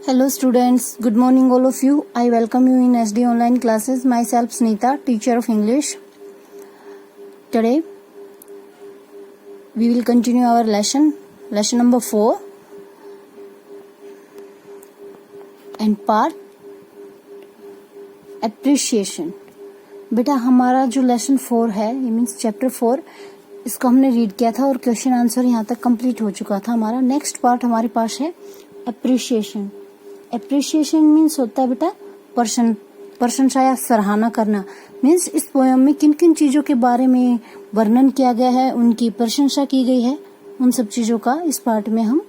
Hello students, good morning all of you. I welcome you in SD online classes. Myself Snita, teacher of English. Today we will continue our lesson number 4 and part appreciation. बेटा हमारा जो lesson 4 है, ये means chapter 4, इसको हमने read किया था और क्वेश्चन आंसर यहाँ तक कंप्लीट हो चुका था हमारा. नेक्स्ट पार्ट हमारे पास है अप्रिशिएशन. एप्रिशिएशन मीन्स होता है बेटा प्रशंसा या सराहना करना. मीन्स इस पोयम में किन किन चीजों के बारे में वर्णन किया गया है, उनकी प्रशंसा की गई है, उन सब चीजों का इस पार्ट में हम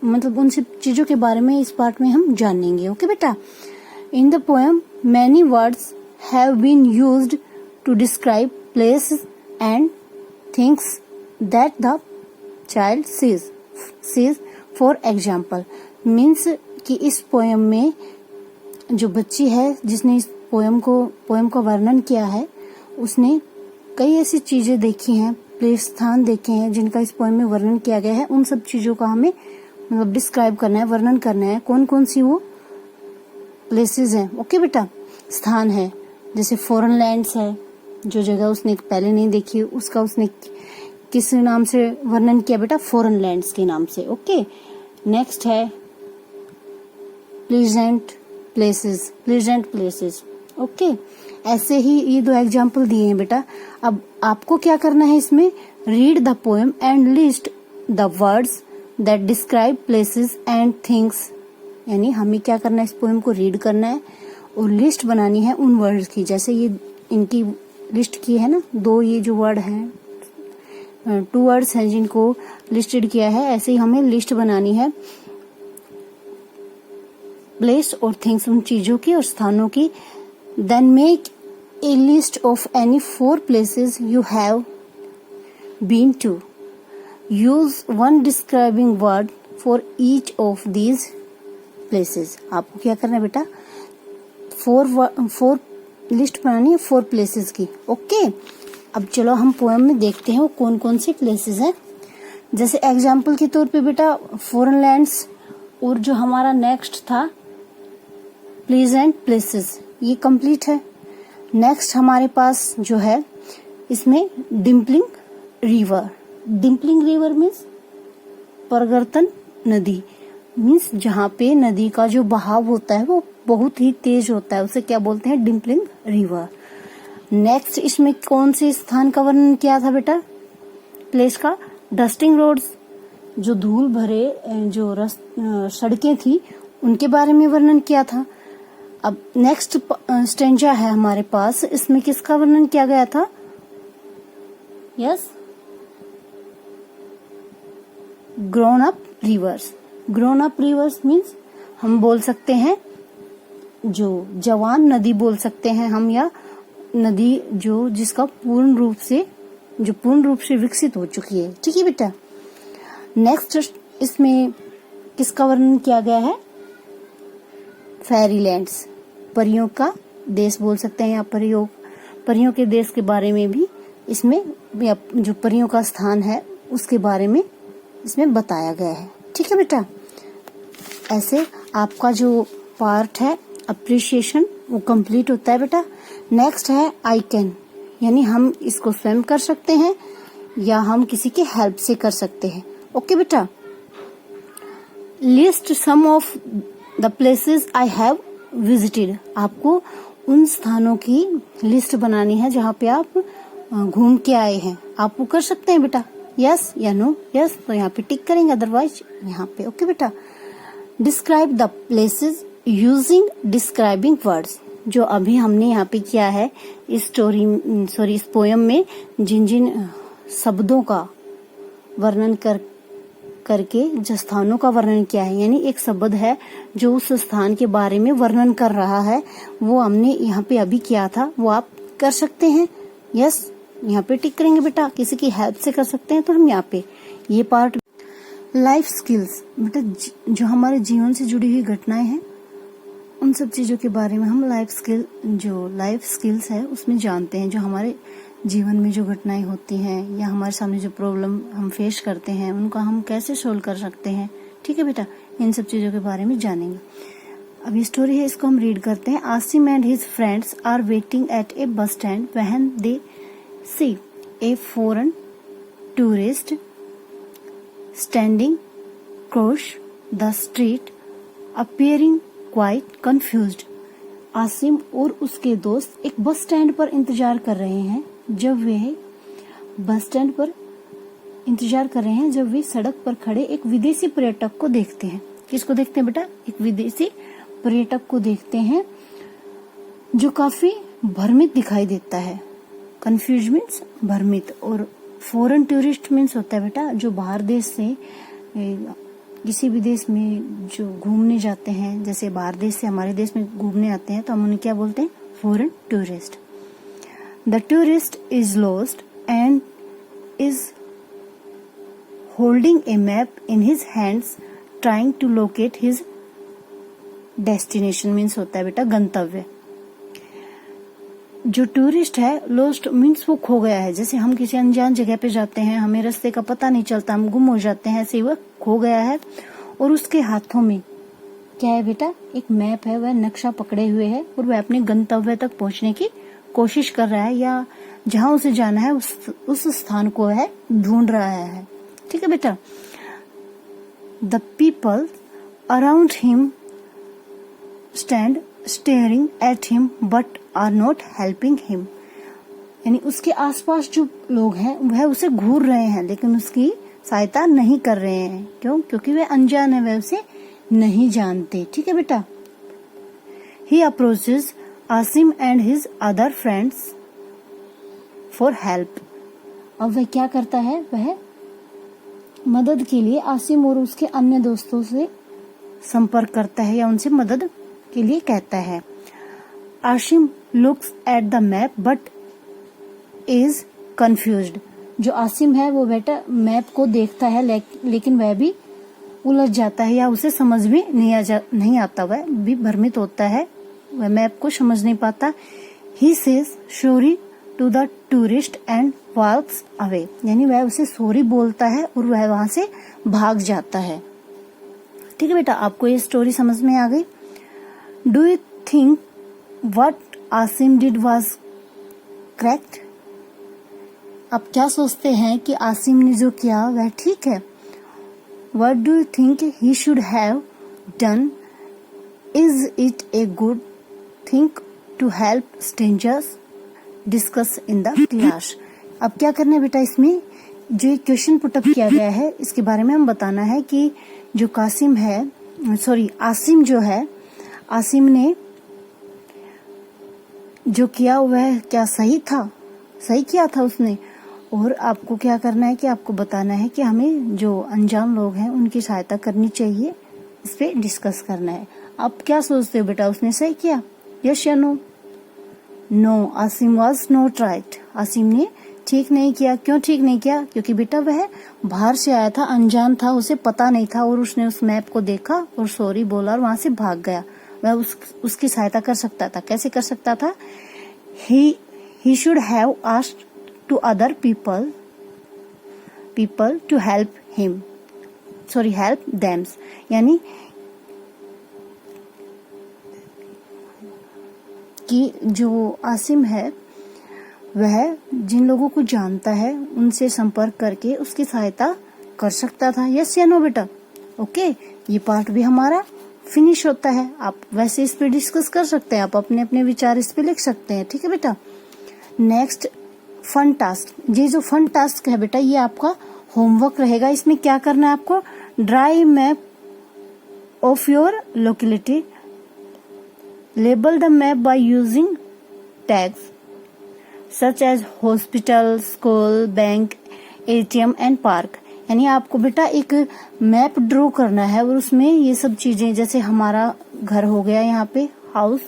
उन सब चीजों के बारे में इस पार्ट में हम जानेंगे. ओके बेटा. In the poem many words have been used to describe places and things that the child sees. For example means कि इस पोयम में जो बच्ची है जिसने इस पोयम का वर्णन किया है, उसने कई ऐसी चीजें देखी हैं, प्लेस स्थान देखे हैं जिनका इस पोयम में वर्णन किया गया है. उन सब चीजों का हमें डिस्क्राइब करना है, वर्णन करना है. कौन कौन सी वो प्लेसेस हैं. ओके बेटा. स्थान है जैसे फॉरेन लैंड्स है, जो जगह उसने पहले नहीं देखी उसका उसने किस नाम से वर्णन किया बेटा, फॉरेन लैंड्स के नाम से. ओके. नेक्स्ट है प्लीजेंट प्लेसेस. ओके. ऐसे ही ये 2 एग्जाम्पल दिए हैं बेटा. अब आपको क्या करना है इसमें, read the poem and list the words that describe places and things. यानी हमें क्या करना है, इस पोएम को रीड करना है और लिस्ट बनानी है उन वर्ड्स की. जैसे ये इनकी लिस्ट की है ना, 2 ये जो वर्ड हैं, 2 वर्ड्स हैं जिनको लिस्टेड किया है, ऐसे ही हमें लिस्ट बनानी है प्लेस और थिंग्स, उन चीजों की और स्थानों की. Then make a list of any 4 places you have been to. Use 1 describing word for each of these places. आपको क्या करना है बेटा, 4 लिस्ट बनानी है 4 प्लेसेस की. ओके. अब चलो हम पोएम में देखते हैं वो कौन कौन से प्लेसेस हैं. जैसे एग्जाम्पल के तौर पे बेटा फॉरेन लैंड्स, और जो हमारा नेक्स्ट था प्लीजेंट प्लेसेस, ये कंप्लीट है. नेक्स्ट हमारे पास जो है इसमें डिम्पलिंग रिवर मीन्स परगर्तन नदी. मीन्स जहाँ पे नदी का जो बहाव होता है वो बहुत ही तेज होता है, उसे क्या बोलते हैं, डिम्पलिंग रिवर. नेक्स्ट इसमें कौन से स्थान का वर्णन किया था बेटा, प्लेस का, डस्टिंग रोड्स, जो धूल भरे जो सड़कें थी उनके बारे में वर्णन किया था. अब नेक्स्ट स्टेंजा है हमारे पास, इसमें किसका वर्णन किया गया था, yes, grown up reverse means हम बोल सकते हैं जो जवान नदी बोल सकते हैं हम, या नदी जो जिसका पूर्ण रूप से विकसित हो चुकी है. ठीक है बेटा. नेक्स्ट इसमें किसका वर्णन किया गया है, फेरीलैंड्स, परियों का देश बोल सकते हैं, या परियों के देश के बारे में भी इसमें, या जो परियों का स्थान है उसके बारे में इसमें बताया गया है. ठीक है बेटा. ऐसे आपका जो पार्ट है अप्रिशिएशन वो कंप्लीट होता है बेटा. नेक्स्ट है आई कैन, यानी हम इसको स्वयं कर सकते हैं या हम किसी के हेल्प से कर सकते हैं. ओके बेटा. List some of the places I have visited. आपको उन स्थानों की लिस्ट बनानी है जहाँ पे आप घूम के आए हैं. आप वो कर सकते हैं बेटा, यस या नो. यस तो यहाँ पे टिक करेंगे, अदरवाइज यहाँ पे. ओके बेटा. Describe the places using describing words. जो अभी हमने यहाँ पे किया है इस पोयम में, जिन शब्दों का वर्णन करके जो स्थानों का वर्णन किया है, यानी एक शब्द है जो उस स्थान के बारे में वर्णन कर रहा है, वो हमने यहाँ पे अभी किया था, वो आप कर सकते हैं. यस यहाँ पे टिक करेंगे बेटा. किसी की हेल्प से कर सकते हैं तो हम यहाँ पे ये पार्ट. लाइफ स्किल्स बेटा, जो हमारे जीवन से जुड़ी हुई घटनाएं हैं उन सब चीजों के बारे में हम लाइफ स्किल्स है उसमें जानते हैं. जो हमारे जीवन में जो घटनाएं होती हैं या हमारे सामने जो प्रॉब्लम हम फेस करते हैं उनका हम कैसे सोल्व कर सकते हैं. ठीक है बेटा. इन सब चीजों के बारे में जानेंगे. अब ये स्टोरी है, इसको हम रीड करते हैं। Asim and his friends are waiting at a bus stand when they see a foreign tourist standing cross the street appearing quite confused. Asim और उसके दोस्त एक बस स्टैंड पर इंतजार कर रहे हैं जब वे सड़क पर खड़े एक विदेशी पर्यटक को देखते हैं। किसको देखते हैं बेटा? एक विदेशी पर्यटक को देखते हैं जो काफी भ्रमित दिखाई देता है। कंफ्यूज मीन्स भ्रमित, और फॉरेन टूरिस्ट मीन्स होता है बेटा जो बाहर देश से किसी भी देश में जो घूमने जाते हैं, जैसे बाहर देश से हमारे देश में घूमने आते हैं तो हम उन्हें क्या बोलते हैं? Foreign tourist. The tourist is lost and is holding a map in his hands trying to locate his destination means होता है बेटा गंतव्य। जो टूरिस्ट है, लॉस्ट मीन्स वो खो गया है। जैसे हम किसी अनजान जगह पे जाते हैं, हमें रास्ते का पता नहीं चलता, हम गुम हो जाते हैं, ऐसे वह खो गया है और उसके हाथों में क्या है बेटा? एक मैप है, वह नक्शा पकड़े हुए है और वह अपने गंतव्य तक पहुंचने की कोशिश कर रहा है, या जहां उसे जाना है उस स्थान को वह ढूंढ रहा है। ठीक है बेटा। The people around him stand staring at him but are not helping him. यानी उसके आसपास जो लोग हैं वह उसे घूर रहे हैं लेकिन उसकी सहायता नहीं कर रहे हैं। क्यों? क्योंकि वे अनजान है, वे उसे नहीं जानते। ठीक है बेटा। He approaches Asim and his other friends for help. अब वह क्या करता है? वह मदद के लिए आसिम और उसके अन्य दोस्तों से संपर्क करता है या उनसे मदद के लिए कहता है। Asim looks at the map but is confused. जो आसिम है वो बेटा मैप को देखता है लेकिन वह भी उलझ जाता है या उसे समझ भी नहीं आता, वह भी भ्रमित होता है, वह मैप को समझ नहीं पाता। He says sorry to the tourist and walks away. यानी वह उसे सॉरी बोलता है और वह वहां से भाग जाता है। ठीक है बेटा, आपको ये स्टोरी समझ में आ गई? Do you think what Asim did was correct? आप क्या सोचते हैं कि आसिम ने जो किया वह ठीक है? What do you think he should have done? Is it a good thing to help strangers? Discuss in the class. अब क्या करना है बेटा? इसमें जो क्वेश्चन पुटअप किया गया है इसके बारे में हम बताना है कि जो आसिम जो है, आसिम ने जो किया वह क्या सही था? सही किया था उसने। और आपको क्या करना है कि आपको बताना है कि हमें जो अनजान लोग हैं उनकी सहायता करनी चाहिए, इस पे डिस्कस करना है। आप क्या सोचते हो बेटा, उसने सही किया? यस या no? No, Asim was not right. Asim ने ठीक नहीं किया। क्यों ठीक नहीं किया? क्योंकि बेटा वह बाहर से आया था, अनजान था, उसे पता नहीं था और उसने उस मैप को देखा और सॉरी बोला और वहां से भाग गया। वह उसकी सहायता कर सकता था। कैसे कर सकता था? He should have asked to other people to help them। यानी कि जो आसिम है वह जिन लोगों को जानता है उनसे संपर्क करके उसकी सहायता कर सकता था। यस या नो बेटा? ओके, ये पार्ट भी हमारा फिनिश होता है। आप वैसे इस पे डिस्कस कर सकते हैं, आप अपने अपने विचार इस पे लिख सकते हैं। ठीक है बेटा। Next fun task. ये जो फन टास्क है बेटा ये आपका होमवर्क रहेगा। इसमें क्या करना है आपको? Draw map of your locality, label the map by using tags such as hospital, school, bank, ATM and park. यानी आपको बेटा एक मैप ड्रॉ करना है और उसमें ये सब चीजें, जैसे हमारा घर हो गया यहाँ पे हाउस,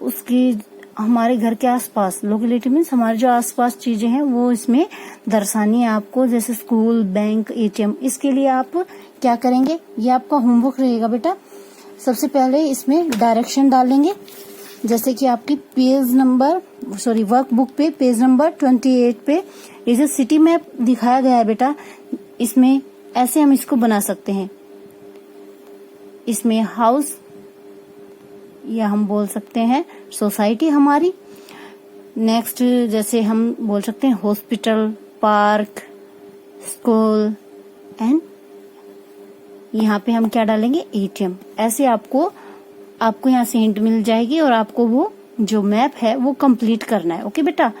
उसकी हमारे घर के आसपास लोकेलिटी मीन्स हमारे जो आसपास चीजें हैं वो इसमें दर्शानी है आपको, जैसे स्कूल, बैंक, एटीएम। इसके लिए आप क्या करेंगे? ये आपका होमवर्क रहेगा बेटा। सबसे पहले इसमें डायरेक्शन डालेंगे, जैसे कि आपकी वर्कबुक पे पेज नंबर 28 पे ये जो सिटी मैप दिखाया गया है बेटा, इसमें ऐसे हम इसको बना सकते हैं। इसमें हाउस या हम बोल सकते हैं सोसाइटी हमारी। नेक्स्ट जैसे हम बोल सकते हैं हॉस्पिटल, पार्क, स्कूल एंड यहाँ पे हम क्या डालेंगे, एटीएम। ऐसे आपको यहाँ से हिंट मिल जाएगी और आपको वो जो मैप है वो कंप्लीट करना है। ओके बेटा,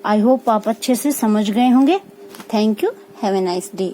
आई होप आप अच्छे से समझ गए होंगे। Thank you, have a nice day.